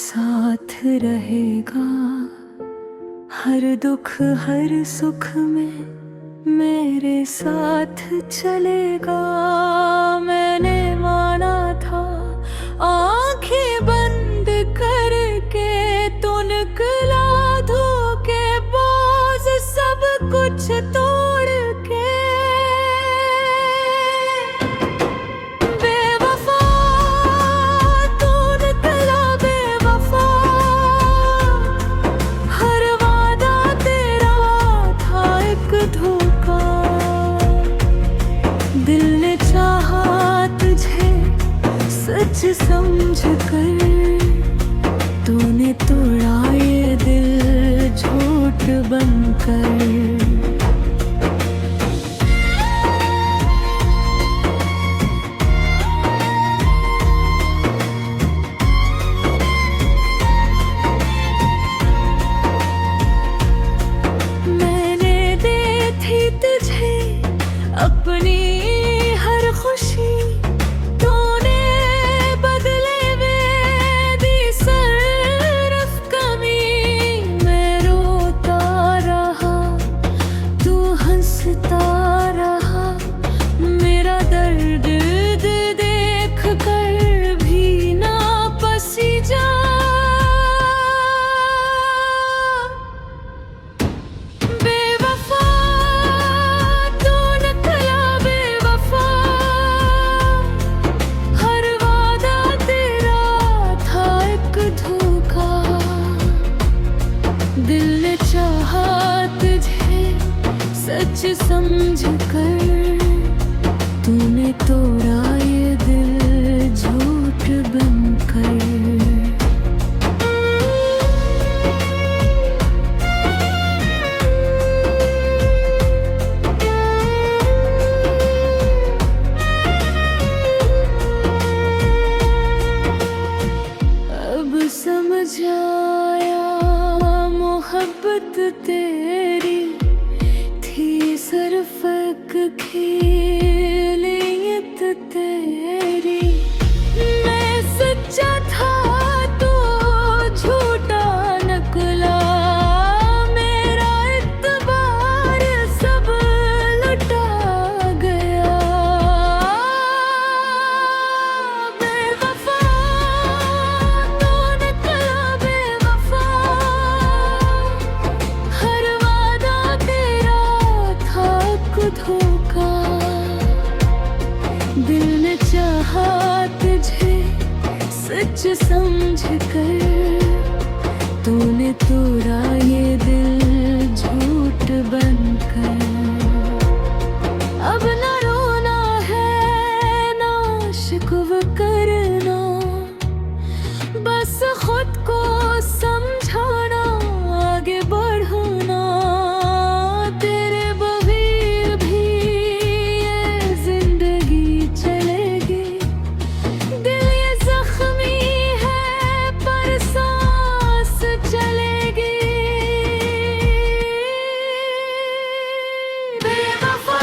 साथ रहेगा, हर दुख हर सुख में मेरे साथ चलेगा। मैंने माना था आंखें बंद करके, तू निकला धोखेबाज सब कुछ तोड़ के। बेवफा तू निकला बेवफा, हर वादा तेरा था एक धोखा। दिल ने चाहा तुझे सच समझ कर, तूने तोड़ा ये दिल झूठ बनकर। अपनी हर खुशी तूने बदले में दी सिर्फ कमी। मैं रोता रहा तू हंसता रहा, मेरा दर्द देख कर भी ना पसी जा। दिल ने चाहा तुझे सच समझ कर, तूने तोड़ा ये दिल झूठ बनकर। अब समझ आया मोहब्बत तेरी थी सिर्फ एक खेलियत तेरी। मैं सच्चा था तो झूठा निकला, मेरा इत्बार सब लुटा गया। बेवफा तू निकला बेवफा, हर वादा तेरा था धोखा। दिल ने चाहा तुझे सच समझ कर, तूने तोड़ा ये दिल झूठ बनकर। अब न रोना है ना शिकवा करना, बस खुद को समझाना आगे बढ़ना। तेरे बगैर भी ये जिंदगी चलेगी, दिल ये जख्मी है पर सांस चलेगी। बेवफा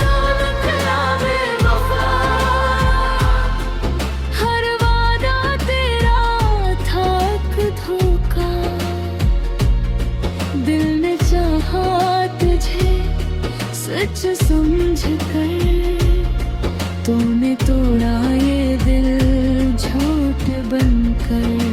तू निकला बेवफा, हर वादा तेरा था एक धोखा। दिल ने चाहा तुझे सच समझ कर, तूने तोड़ा ये दिल झूठ बनकर।